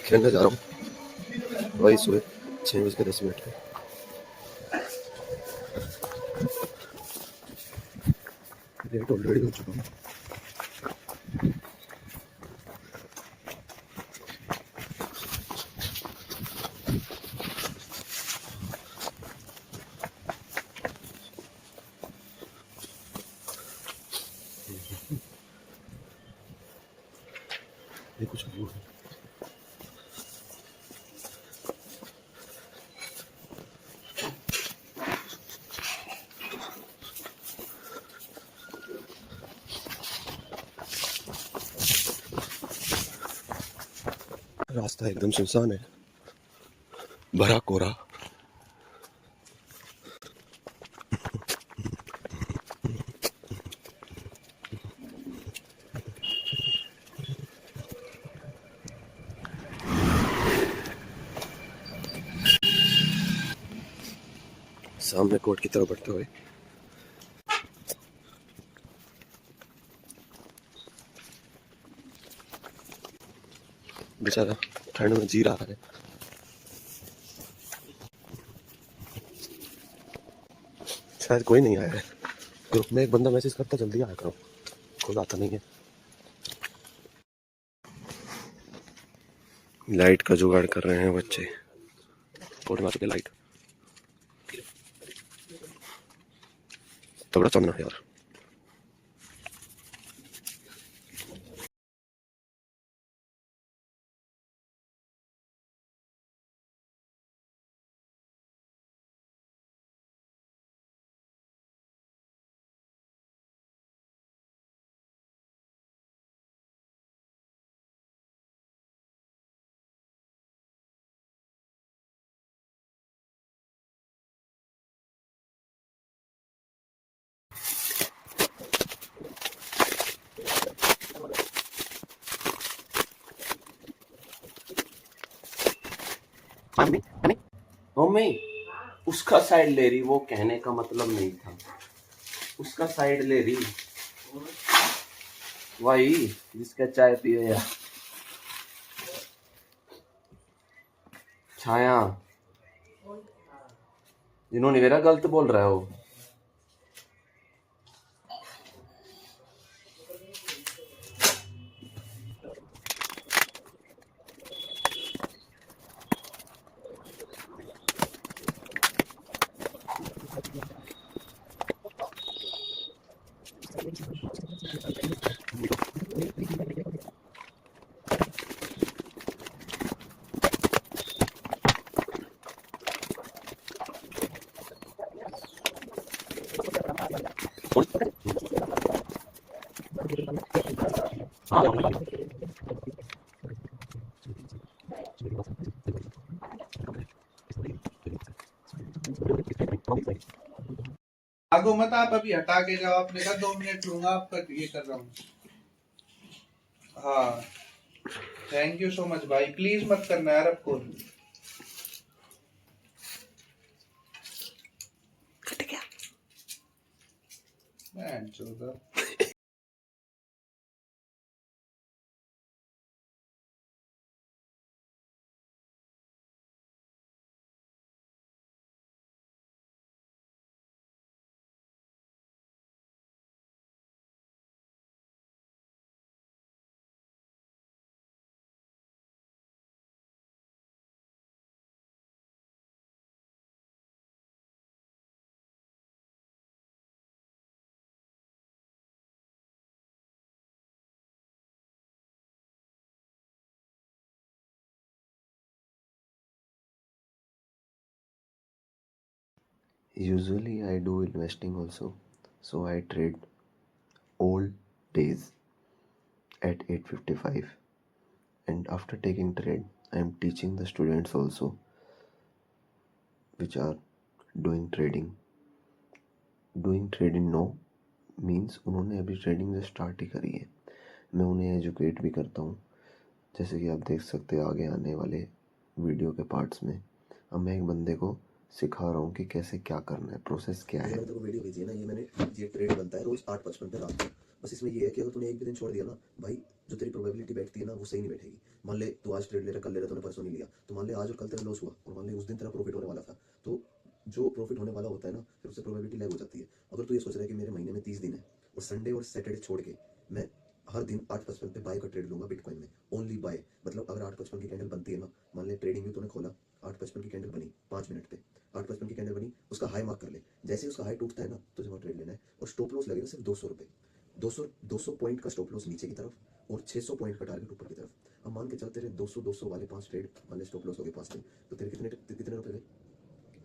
खेलने जा रहा हूँ वही सुबह 6:10 पे। लेट ऑलरेडी हो चुका हूँ। ये कुछ व्यू है। रास्ता एकदम सुनसान है, भरा कोहरा। सामने कोर्ट की तरफ बढ़ते हुए बेचारा ठंड में जी रहा है। शायद कोई नहीं आया है। ग्रुप में एक बंदा मैसेज करता जल्दी आया करो, कोई आता नहीं है। लाइट का जुगाड़ कर रहे हैं बच्चे। कोर्ट में आ चुके लाइट। तो बड़ा चमना है यार। मम्मी उसका साइड ले रही, वो कहने का मतलब नहीं था। उसका साइड ले रही वही जिसका चाय पियो या छाया, जिन्होंने मेरा गलत बोल रहा है वो। भागो मत, आप अभी हटा के जाओ। आपने कहा 2 मिनट लूंगा, आपका ये कर रहा हूँ। हाँ थैंक यू सो मच भाई, प्लीज मत करना यार अब phone. Usually I do investing also, so I trade old days at 8:55, and after taking trade I am teaching the students also which are doing trading. Doing trading now means उन्होंने अभी trading जो start ही करी है। मैं उन्हें educate भी करता हूँ, जैसे कि आप देख सकते हैं आगे आने वाले वीडियो के पार्ट्स में। अब मैं एक बंदे को सिखा रहा हूँ कि कैसे क्या करना है, प्रोसेस क्या है। मैंने तो वीडियो भेजी है ना, ये ट्रेड बनता है रोज 8:55 पे रात को। बस इसमें ये है कि अगर तूने एक भी दिन छोड़ दिया ना भाई, जो तेरी प्रोबेबिलिटी बैठती है ना वो सही नहीं बैठेगी। मान ले तू आज ट्रेड ले रहा, कल ले रहा, तूने परसों नहीं लिया, तो मान ले आज और कल तेरा लॉस हुआ और मान ले उस दिन तेरा प्रॉफिट होने वाला था, तो जो प्रॉफिट होने वाला होता है ना फिर उससे प्रोबेबिलिटी लैग हो जाती है। अगर तू ये सोच रहा है कि मेरे महीने में 30 दिन है और संडे और सैटरडे छोड़ के मैं हर दिन 8:55 पे बाय का ट्रेड लूंगा बिटकॉइन में, ओनली बाय, मतलब अगर 8:55 की कैंडल बनती है ना, मान ले ट्रेडिंग भी तूने खोला, 8:55 की कैंडल बनी 5 मिनट पे, 8:55 की कैंडल बनी, उसका हाई मार्क कर ले, जैसे ही उसका हाई टूटता है ना तुझे वहाँ ट्रेड लेना है और स्टॉप लॉस लगेगा सिर्फ 200 रुपये, 200 पॉइंट का स्टॉप लॉस नीचे की तरफ और 600 पॉइंट का टारगेट ऊपर की तरफ। अब मान के चल तेरे 200 वाले 5 ट्रेड, मान ले स्टॉप लॉस हो गए 5 दिन, तो तेरे कितने कितने रुपए गए,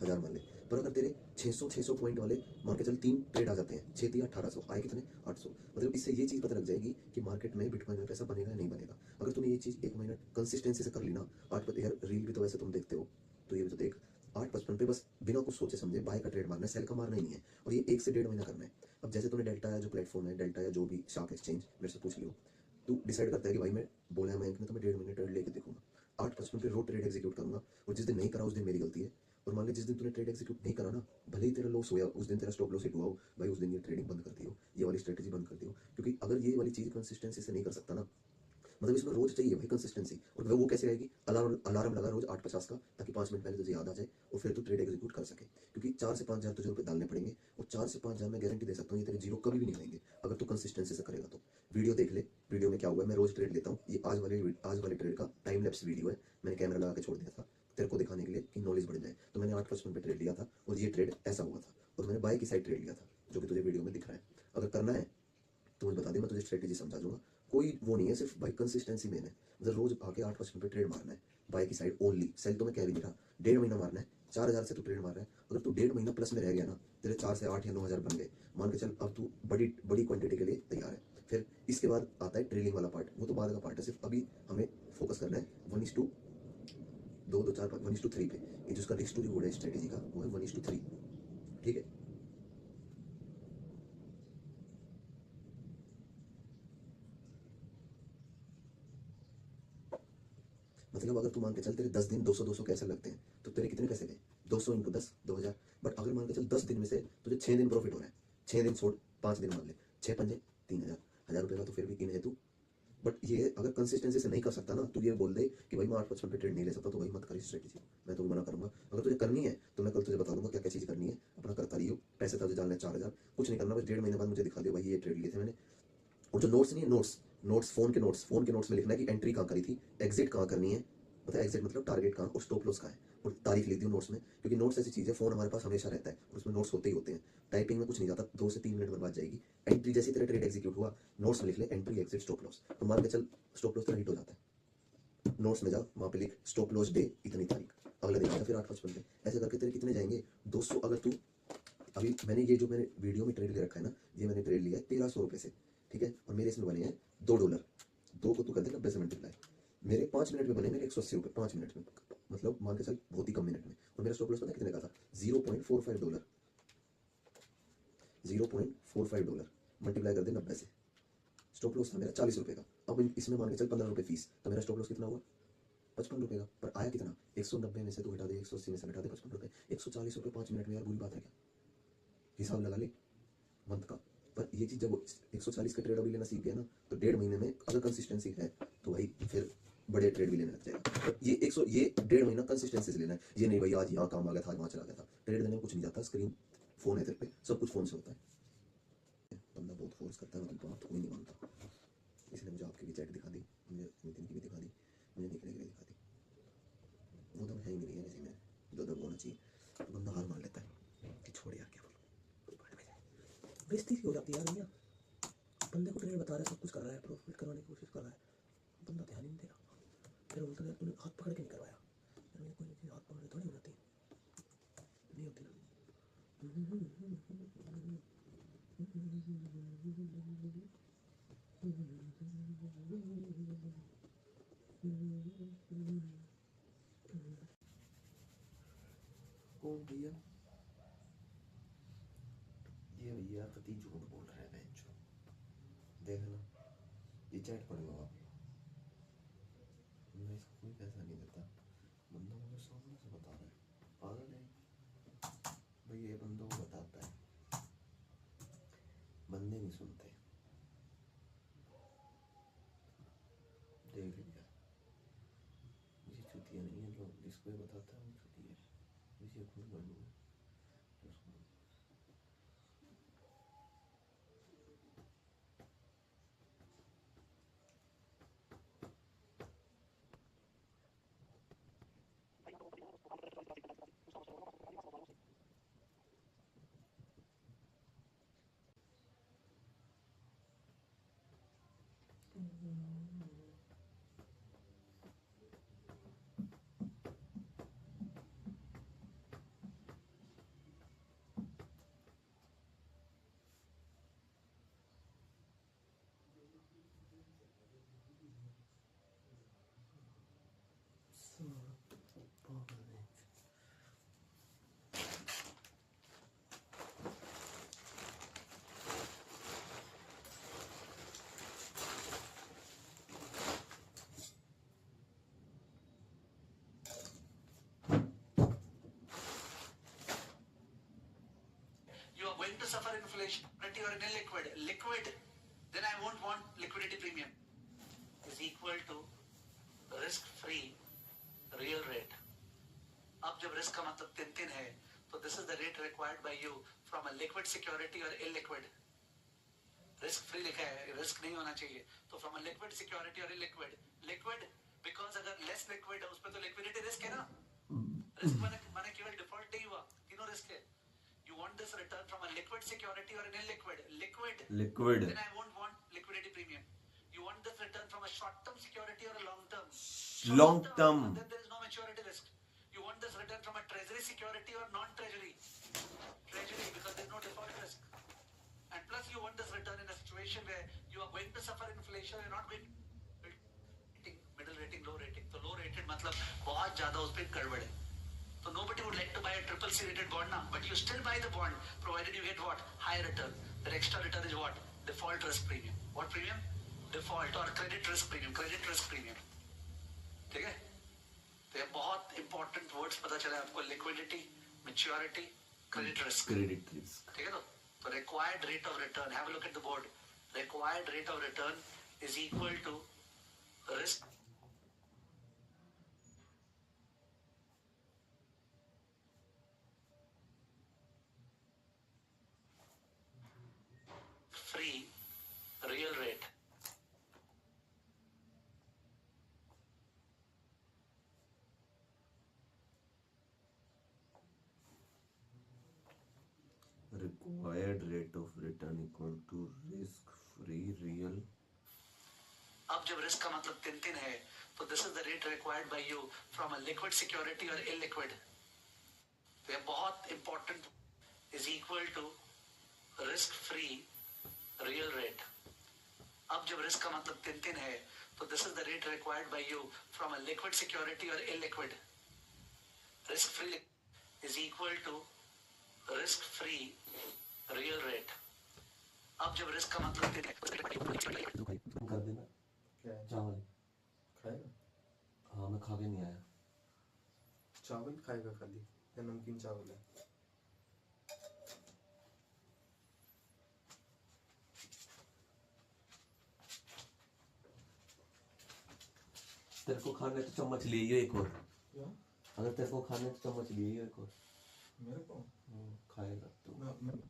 1000 मान ले। पर अगर तेरे 600 पॉइंट वाले मान के चल 3 ट्रेड आ जाते हैं, 6 दिया 1800, आए कितने 800, मतलब इससे ये चीज़ पता लग जाएगी कि मार्केट में बिटकॉइन में पैसा बनेगा या नहीं बनेगा। अगर तूने ये चीज़ 1 महीना कंसिस्टेंसी से कर ली ना, 8 यार रील भी तो वैसे तुम देखते हो, तो ये भी तो देख, 8:55 पे बस बिना कुछ सोचे समझे बाय का ट्रेड मारना है, सेल का मारना ही नहीं है, और ये 1 से 1.5 महीना करना है। अब जैसे तूने डेल्टा या जो प्लेटफॉर्म है डेल्टा या जो भी स्टॉक एक्सचेंज मेरे से पूछ लियो, तू डिसाइड करता है कि भाई मैं बोला है बैंक ने तो मैं 1.5 महीने ट्रेड लेके देखूंगा, 8:55 पे रोज ट्रेड एग्जीक्यूट करूंगा, और जिस दिन नहीं करा उस दिन मेरी गलती है। और मान ली जिस दिन तूने ट्रेड एग्जीक्यूट नहीं करा ना, भले ही तेरा लॉस हुआ, उस दिन तेरा स्टॉप लॉस हिट हुआ हो, भाई उस दिन ये ट्रेडिंग बंद कर दी हो, ये वाली स्ट्रेटेजी बंद कर दी हो, क्योंकि अगर ये वाली चीज़ कंसिस्टेंसी से नहीं कर सकता ना, मतलब इसमें रोज चाहिए भाई कंसिस्टेंसी। और वो कैसे आएगी, अलार्म अलार्म लगा रोज 8:50 का, ताकि 5 मिनट पहले तुझे याद आ जाए और फिर तू ट्रेड एग्जीक्यूट कर सके, क्योंकि 4 से 5 हज़ार तुझे रुपये डालने पड़ेंगे, और 4 से 5 हज़ार मैं गारंटी दे सकता हूँ ये तेरे जीरो कभी भी नहीं आएंगे अगर तू कंसिस्टेंसी से करेगा तो। वीडियो देख ले, वीडियो में क्या हुआ है, मैं रोज ट्रेड लेता हूँ, ये आज वाले ट्रेड का टाइम लैप्स वीडियो है, मैंने कैमरा लगा के छोड़ दिया था तेरे को दिखाने के लिए कि नॉलेज बढ़ जाए। तो मैंने 8:55 पे ट्रेड लिया था और ये ट्रेड ऐसा हुआ था, और मैंने बाय की साइड ट्रेड लिया था जो कि तुझे वीडियो में दिख रहा है। अगर करना है तो मुझे बता दे, मैं तुझे स्ट्रेटेजी समझा दूंगा, कोई वो नहीं है, सिर्फ भाई कंसिस्टेंसी मेन है, मतलब रोज आके 8% पे ट्रेड मारना है, बाय की साइड ओनली, सेल तो मैं कह भी नहीं रहा, 1.5 महीना मारना है, 4,000 से तू ट्रेड मार रहा है, अगर तू 1.5 महीना प्लस में रह गया ना, तेरे 4 से 8 या 9 हज़ार बन गए, मान के चल अब तू बड़ी बड़ी क्वांटिटी के लिए तैयार है। फिर इसके बाद आता है ट्रेलिंग वाला पार्ट, वो तो बाद का पार्ट है, सिर्फ अभी हमें फोकस करना है 1:2, 2 2 4 1:3 पे, ये जिसका रिस्क टू रिवॉर्ड है स्ट्रेटेजी का वो है 1:3, ठीक है। मतलब अगर तू मान के चल तेरे 10 दिन 200 कैसे लगते हैं, तो तेरे कितने पैसे गए, 200 × 10 2000। बट अगर मान के चल 10 दिन में से तुझे 6 दिन प्रॉफिट हो रहा है, 6 दिन छोड़ 5 दिन मान ले, 6 पंजे 3000, 1000 रुपये का तो फिर भी गिन है तू। बट ये अगर कंसिस्टेंसी से नहीं कर सकता ना, तू ये बोल दे कि भाई मैं 8:55 पे ट्रेड नहीं ले सकता, तो भाई मत कर स्ट्रेटेजी, मैं तो मना करूंगा। अगर तुझे करनी है तो मैं कल तुझे बता दूंगा क्या क्या चीज़ करनी है, अपना करता रहियो, पैसे तुझे डालने 4000, कुछ नहीं करना, बस 1.5 महीने बाद मुझे दिखा दियो भाई ये ट्रेड लिए थे मैंने। और जो नोट्स नहीं है, नोट्स नोट्स फोन के नोट्स में लिखना है कि एंट्री कहाँ करी थी, एग्जिट कहाँ करनी है, मतलब एग्जिट मतलब टारगेट कहाँ और स्टॉप लॉस कहाँ है, और तारीख लिख दी नोट्स में, क्योंकि नोट्स ऐसी चीज़ है, फोन हमारे पास हमेशा रहता है और उसमें नोट्स होते ही होते हैं, टाइपिंग में कुछ नहीं जाता, 2 से 3 मिनट बर्बाद जाएगी। एंट्री जैसी तेरा ट्रेड एग्जीक्यूट हुआ, नोट्स में लिख ले एंट्री एग्जिट स्टॉप लॉस, तो मान के चल स्टॉप लॉस तेरा हिट हो जाता है, नोट्स में जा वहाँ पे लिख स्टॉप लॉस डे इतनी तारीख, अगला दिन आता फिर 8:55 पे, ऐसे करके तेरे कितने जाएंगे 200। अगर तू अभी मैंने ये जो मैंने वीडियो में ट्रेड ले रखा है ना, ये मैंने ट्रेड लिया है 1300 रुपये से, ठीक है, और मेरे इसमें बने हैं $2, 2 को तू कर दे 90 से मल्टीप्लाई, मेरे 5 मिनट में बने मेरे 180 रुपये 5 मिनट में, मतलब मान के चल बहुत ही कम मिनट में, और मेरा स्टॉप लॉस पता है कितने का था, $0.45, $0.45 मल्टीप्लाई कर दे 90 से, स्टॉप लॉस था मेरा 40 रुपये का। अब इसमें मान के चल 15 रुपये फीस, तो मेरा स्टॉप लॉस कितना हुआ 55 रुपये का, पर आया कितना 190 में से तो घटा दे, 180 में से घटा दे 55 रुपये, 140 रुपये 5 मिनट में, यार बुरी बात है क्या, हिसाब लगा ले मंथ का। पर ये चीज़ जब 140 का ट्रेड अभी लेना सीख गया ना, तो 1.5 महीने में अगर कंसिस्टेंसी है तो भाई फिर बड़े ट्रेड भी लेने लग जाएगा। पर ये 1.5 महीना कंसिस्टेंसी से लेना है, ये नहीं भाई आज यहाँ काम आ गया था आज वहाँ चला गया था, ट्रेड लेने में कुछ नहीं जाता, स्क्रीन फोन है तेरे पे, सब कुछ फोन से होता है। बंदा बहुत फोर्स करता है, मतलब बात तो कोई नहीं मानता, इसलिए मुझे आपकी भी चैट दिखा दी, मुझे नितिन की भी दिखा दी, मुझे देखने के लिए दिखा दी, वो दम है ही नहीं है किसी में, जो दम होना चाहिए, तो बंदा हार मान लेता है कि छोड़ यार क्या बोलूं, बेइज्जती हो जाती है यार भैया, बंदे को ट्रेड बता रहा है, सब कुछ कर रहा है, प्रॉफिट करवाने की कोशिश कर रहा है, बंदा ध्यान ही नहीं दे रहा, फिर बोलता है तूने हाथ पकड़ के नहीं करवाया, यार ये कोई चीज़ हाथ पकड़ के थोड़ी हो जाती, नहीं होती ना। कौन भैया, ये भैया कति झूठ बोल रहे हैं बेंचो, देख ना ये चैट पढ़ लो आप, मैं इसको कोई पैसा नहीं देता, बंदा मुझे सामने से बता रहा है, पागल है भैया, ये बंदों को बताता है, बंदे नहीं सुनते, इसको ही बताता हूँ, चलिए इसे खुद कर लूँगा। You are going to suffer inflation, but you are in a liquid, then I won't want liquidity premium is equal to risk free real rate. अब जब रिस्क का मतलब तीन है, तो this is the rate required by you from a liquid security or illiquid. Risk free लिखा है, risk नहीं होना चाहिए, तो from a liquid security or illiquid. Liquid because अगर लेस लिक्विड है उस पर तो लिक्विडिटी रिस्क है ना। रिस्क माने केवल डिफॉल्ट नहीं हुआ, तीनों रिस्क है। You want this return from a liquid security or an illiquid? Liquid. Then I won't want liquidity premium. You want this return from a short-term security or a long-term? Long-term. Then there is no maturity risk. You want this return from a treasury security or non-treasury? Treasury, because there is no default risk. And plus you want this return in a situation where you are going to suffer inflation, you're not going middle rating, low rating. तो low rated मतलब बहुत ज्यादा उस पर गड़बड़ है। So nobody would like to buy a CCC rated bond now, but you still buy the bond, provided you get what? High return. That extra return is what? Default risk premium. What premium? Default or credit risk premium. Credit risk premium. ठीक है? तो ये बहुत important words पता चला आपको, liquidity, maturity, credit risk. Credit risk. ठीक है तो required rate of return. Have a look at the board. Required rate of return is equal to risk free real rate. Required rate of return equal to risk free real. अब जब risk का मतलब तीन है, तो this is the rate required by you from a liquid security or illiquid. तो ये बहुत important is equal to risk free real rate. अब जब रिस्क का मतलब तीन है, तो this is the rate required by you from a liquid security or illiquid. Risk free is equal to risk free real rate. अब जब risk का मतलब तीन है, कर देना क्या है? चावल खाएगा? हाँ मैं खा के नहीं आया। चावल खाएगा खाली या नमकीन चावल है? तेरे को खाने तो चम्मच ले आइयो एक और। क्या? अगर तेरे को खाने तो चम्मच ले आइयो एक और। मेरे को? खाएगा तो मैं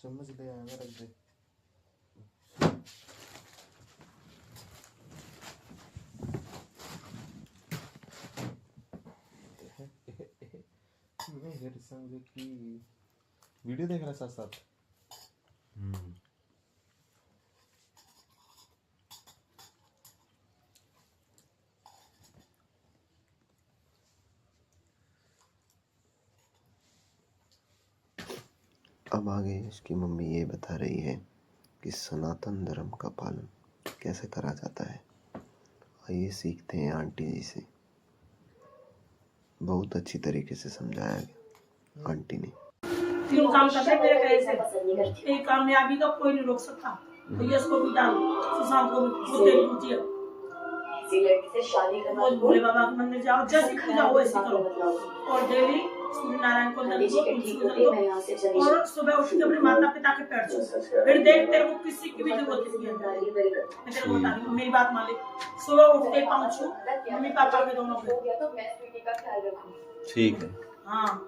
चम्मच ले आया रख दे। मेरे संग की वीडियो देख रहा साथ साथ। अब आगे इसकी मम्मी ये बता रही है कि सनातन धर्म का पालन कैसे करा जाता है। आइए सीखते हैं आंटी जी से। बहुत अच्छी तरीके से समझाया गया आंटी ने। 3 काम करते हैं मेरे कहे से। एक कामयाबी का कोई नहीं रोक सकता। भैया इसको भी डालो, सुशांत को भी, वो तेरी पूछी है। से शादी करना भोले बाबा के मंदिर जाओ, जैसी पूजा हो वैसी करो, और डेली सूर्य नारायण को जल दो, और सुबह उठ के अपने माता पिता के पैर छू। फिर देख तेरे को किसी की भी जरूरत नहीं है। मैं तेरे को बता रही हूँ, मेरी बात मान ले। सुबह उठ के पाँव छू, मम्मी पापा के दोनों पे। तो मैं स्वीटी का ख्याल रखूंगी। ठीक है। हाँ।